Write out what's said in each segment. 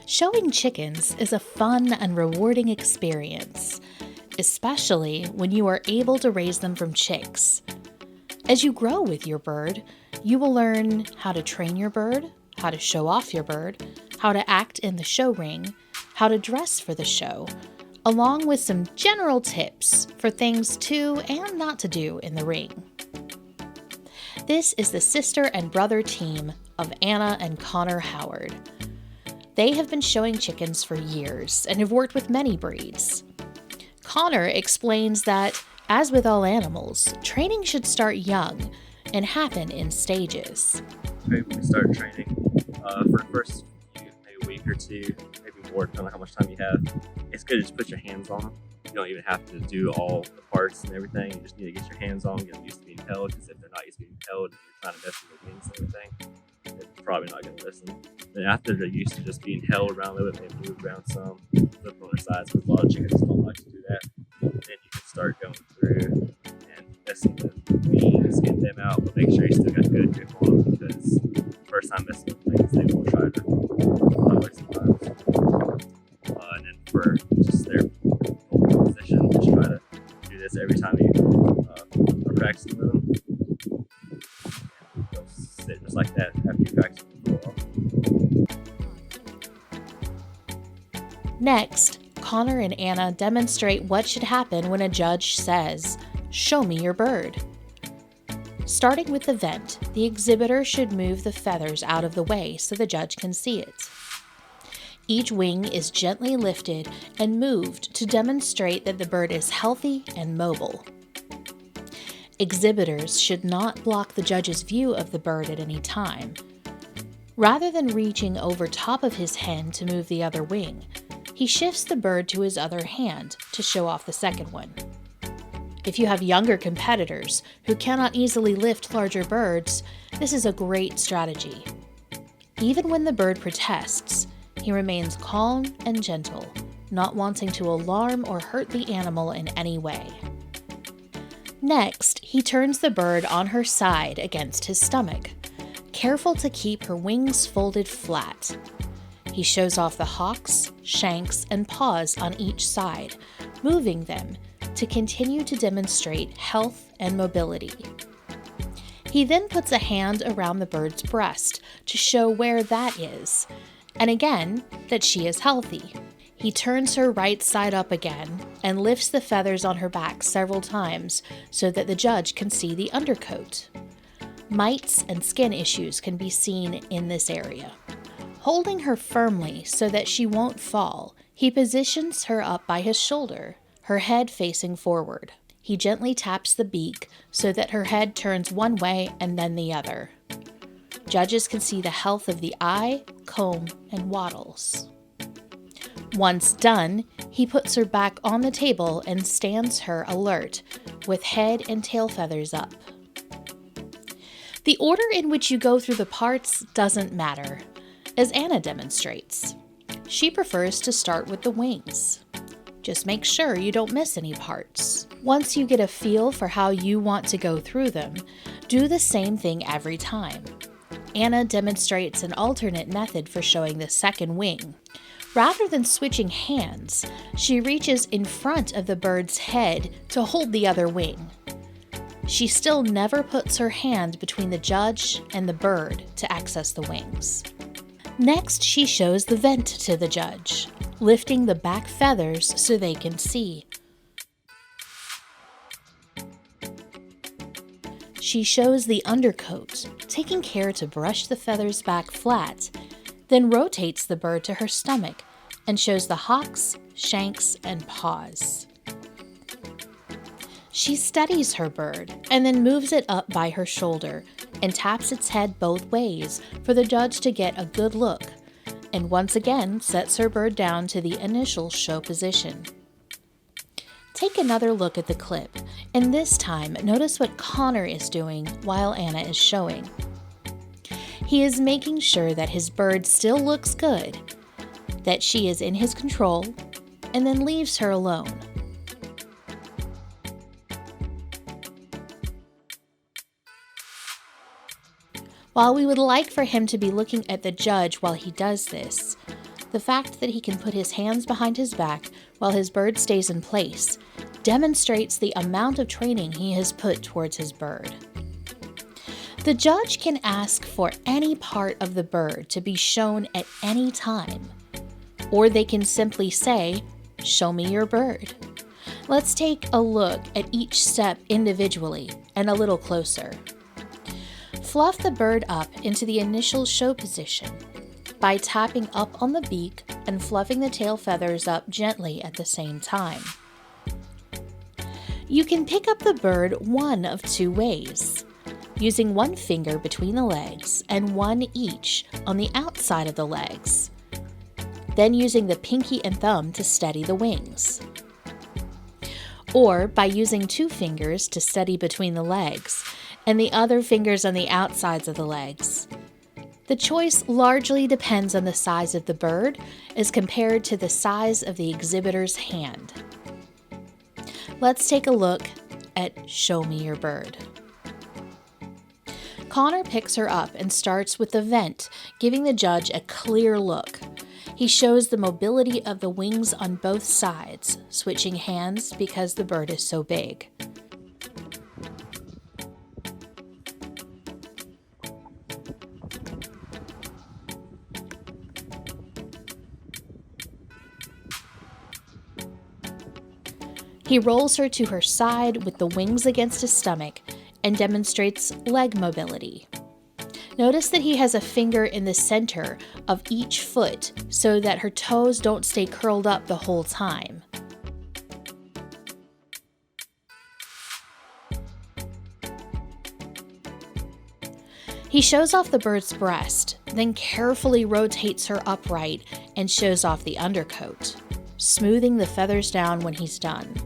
Showing chickens is a fun and rewarding experience, especially when you are able to raise them from chicks. As you grow with your bird, you will learn how to train your bird, how to show off your bird, how to act in the show ring, how to dress for the show, along with some general tips for things to and not to do in the ring. This is the sister and brother team of Anna and Connor Howard. They have been showing chickens for years and have worked with many breeds. Connor explains that, as with all animals, training should start young and happen in stages. We start training for the first maybe week or two, maybe more, depending on how much time you have. It's good to just put your hands on them. You don't even have to do all the parts and everything. You just need to get your hands on them, get them used to being held, because if they're not used to being held and you're trying to mess with their wings and everything, they're probably not going to listen. Then after they're used to just being held around a little bit, maybe move around some, flip on their sides, because a lot of chickens don't like to do that. Then you can start going through and messing with wings, getting them out, but make sure you still got good grip on them, because first time messing with things, they will try to run away sometimes. And then for just their position, just try to do this every time you are practicing with them. They'll sit just like that after you practice them for a while. Next, Connor and Anna demonstrate what should happen when a judge says, "Show me your bird." Starting with the vent, the exhibitor should move the feathers out of the way so the judge can see it. Each wing is gently lifted and moved to demonstrate that the bird is healthy and mobile. Exhibitors should not block the judge's view of the bird at any time. Rather than reaching over top of his hen to move the other wing, he shifts the bird to his other hand to show off the second one. If you have younger competitors who cannot easily lift larger birds, this is a great strategy. Even when the bird protests, he remains calm and gentle, not wanting to alarm or hurt the animal in any way. Next, he turns the bird on her side against his stomach, careful to keep her wings folded flat. He shows off the hocks, shanks, and paws on each side, moving them to continue to demonstrate health and mobility. He then puts a hand around the bird's breast to show where that is, and again, that she is healthy. He turns her right side up again and lifts the feathers on her back several times so that the judge can see the undercoat. Mites and skin issues can be seen in this area. Holding her firmly so that she won't fall, he positions her up by his shoulder, her head facing forward. He gently taps the beak so that her head turns one way and then the other. Judges can see the health of the eye, comb, and wattles. Once done, he puts her back on the table and stands her alert, with head and tail feathers up. The order in which you go through the parts doesn't matter, as Anna demonstrates. She prefers to start with the wings. Just make sure you don't miss any parts. Once you get a feel for how you want to go through them, do the same thing every time. Anna demonstrates an alternate method for showing the second wing. Rather than switching hands, she reaches in front of the bird's head to hold the other wing. She still never puts her hand between the judge and the bird to access the wings. Next, she shows the vent to the judge, lifting the back feathers so they can see. She shows the undercoat, taking care to brush the feathers back flat, then rotates the bird to her stomach and shows the hocks, shanks, and paws. She steadies her bird and then moves it up by her shoulder and taps its head both ways for the judge to get a good look, and once again sets her bird down to the initial show position. Take another look at the clip, and this time notice what Connor is doing while Anna is showing. He is making sure that his bird still looks good, that she is in his control, and then leaves her alone. While we would like for him to be looking at the judge while he does this, The fact that he can put his hands behind his back while his bird stays in place demonstrates the amount of training he has put towards his bird. The judge can ask for any part of the bird to be shown at any time, or they can simply say, "Show me your bird." Let's take a look at each step individually and a little closer. Fluff the bird up into the initial show position by tapping up on the beak and fluffing the tail feathers up gently at the same time. You can pick up the bird one of two ways, using one finger between the legs and one each on the outside of the legs, then using the pinky and thumb to steady the wings, or by using two fingers to steady between the legs and the other fingers on the outsides of the legs. The choice largely depends on the size of the bird as compared to the size of the exhibitor's hand. Let's take a look at "Show me your bird." Connor picks her up and starts with the vent, giving the judge a clear look. He shows the mobility of the wings on both sides, switching hands because the bird is so big. He rolls her to her side with the wings against his stomach and demonstrates leg mobility. Notice that he has a finger in the center of each foot so that her toes don't stay curled up the whole time. He shows off the bird's breast, then carefully rotates her upright and shows off the undercoat, smoothing the feathers down when he's done.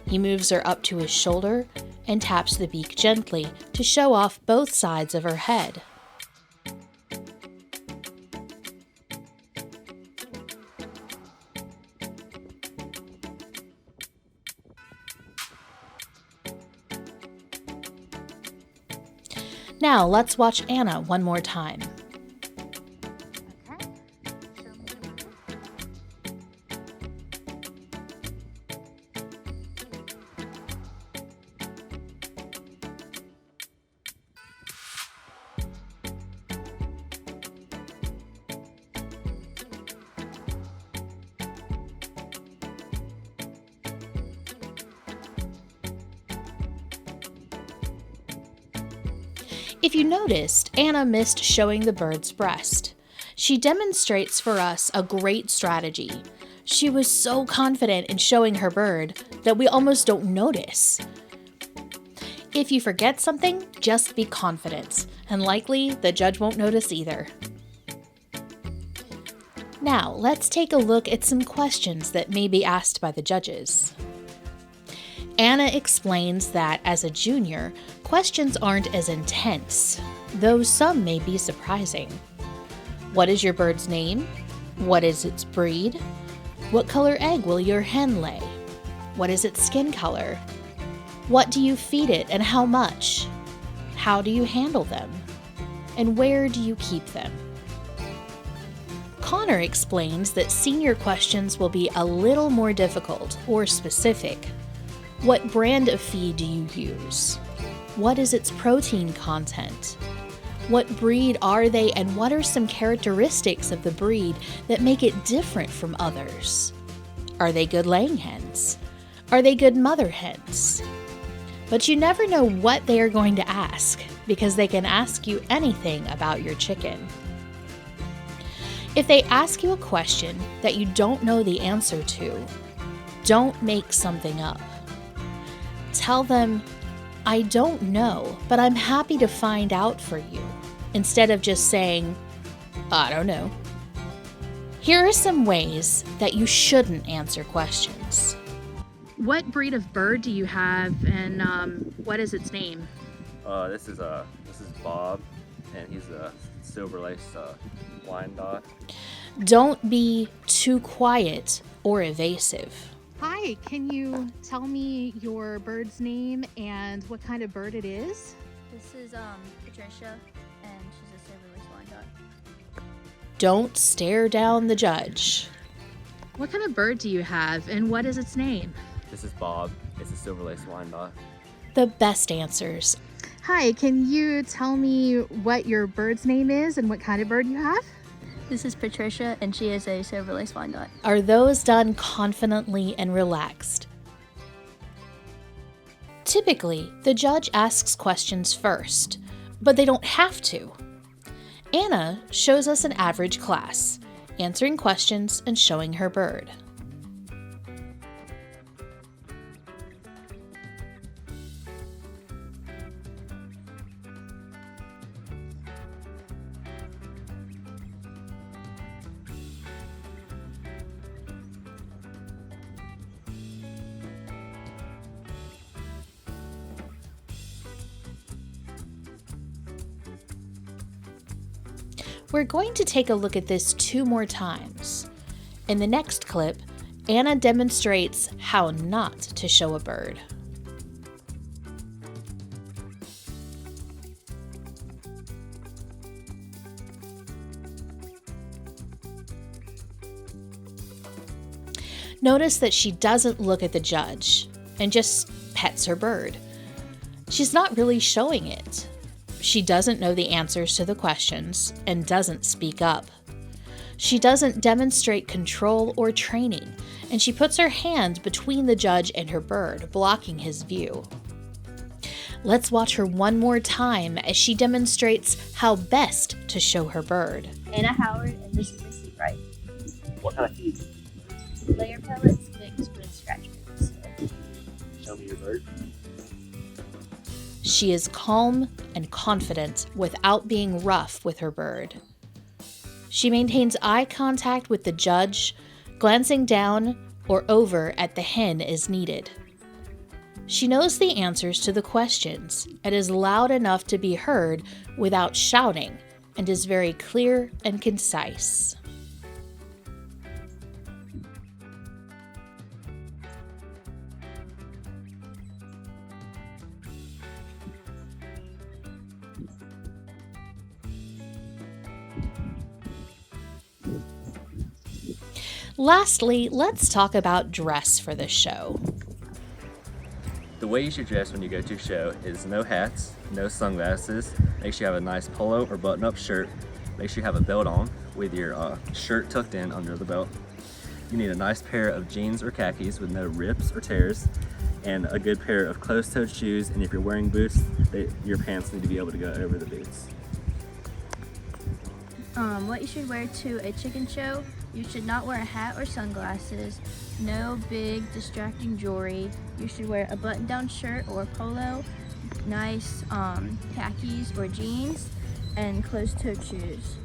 He moves her up to his shoulder and taps the beak gently to show off both sides of her head. Now let's watch Anna one more time. If you noticed, Anna missed showing the bird's breast. She demonstrates for us a great strategy. She was so confident in showing her bird that we almost don't notice. If you forget something, just be confident, and likely the judge won't notice either. Now, let's take a look at some questions that may be asked by the judges. Anna explains that as a junior, questions aren't as intense, though some may be surprising. What is your bird's name? What is its breed? What color egg will your hen lay? What is its skin color? What do you feed it and how much? How do you handle them? And where do you keep them? Connor explains that senior questions will be a little more difficult or specific. What brand of feed do you use? What is its protein content? What breed are they, and what are some characteristics of the breed that make it different from others? Are they good laying hens? Are they good mother hens? But you never know what they are going to ask, because they can ask you anything about your chicken. If they ask you a question that you don't know the answer to, don't make something up. Tell them, "I don't know, but I'm happy to find out for you," instead of just saying, "I don't know." Here are some ways that you shouldn't answer questions. What breed of bird do you have, and what is its name? This is Bob, and he's a silver lace Wyandotte. Don't be too quiet or evasive. Hi, can you tell me your bird's name and what kind of bird it is? This is Patricia, and she's a silver lace Wyandotte. Don't stare down the judge. What kind of bird do you have, and what is its name? This is Bob. It's a silver-laced Wyandotte. The best answers. Hi, can you tell me what your bird's name is and what kind of bird you have? This is Patricia, and she is a silver-laced Wyandotte. Are those done confidently and relaxed? Typically, the judge asks questions first, but they don't have to. Anna shows us an average class, answering questions and showing her bird. We're going to take a look at this 2 more times. In the next clip, Anna demonstrates how not to show a bird. Notice that she doesn't look at the judge and just pets her bird. She's not really showing it. She doesn't know the answers to the questions and doesn't speak up. She doesn't demonstrate control or training, and she puts her hand between the judge and her bird, blocking his view. Let's watch her one more time as she demonstrates how best to show her bird. Anna Howard, and this is Missy Wright. What kind of feed? Layer pellets mixed with scratch pins. Show me your bird. She is calm and confident without being rough with her bird. She maintains eye contact with the judge, glancing down or over at the hen as needed. She knows the answers to the questions and is loud enough to be heard without shouting, and is very clear and concise. Lastly, let's talk about dress for the show. The way you should dress when you go to a show is no hats, no sunglasses. Make sure you have a nice polo or button-up shirt. Make sure you have a belt on with your shirt tucked in under the belt. You need a nice pair of jeans or khakis with no rips or tears, and a good pair of closed-toed shoes. And if you're wearing boots, your pants need to be able to go over the boots. What you should wear to a chicken show: you should not wear a hat or sunglasses, no big distracting jewelry. You should wear a button-down shirt or polo, nice khakis or jeans, and closed-toed shoes.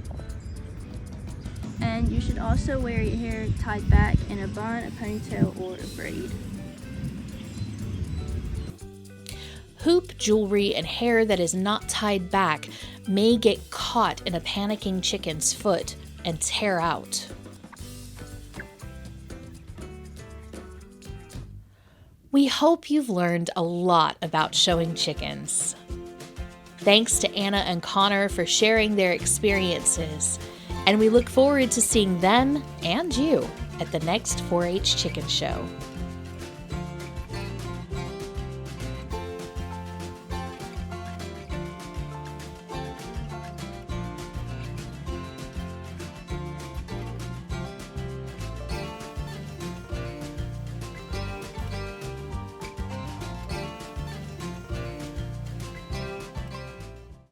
And you should also wear your hair tied back in a bun, a ponytail, or a braid. Hoop jewelry and hair that is not tied back may get caught in a panicking chicken's foot and tear out. We hope you've learned a lot about showing chickens. Thanks to Anna and Connor for sharing their experiences, and we look forward to seeing them and you at the next 4-H Chicken Show.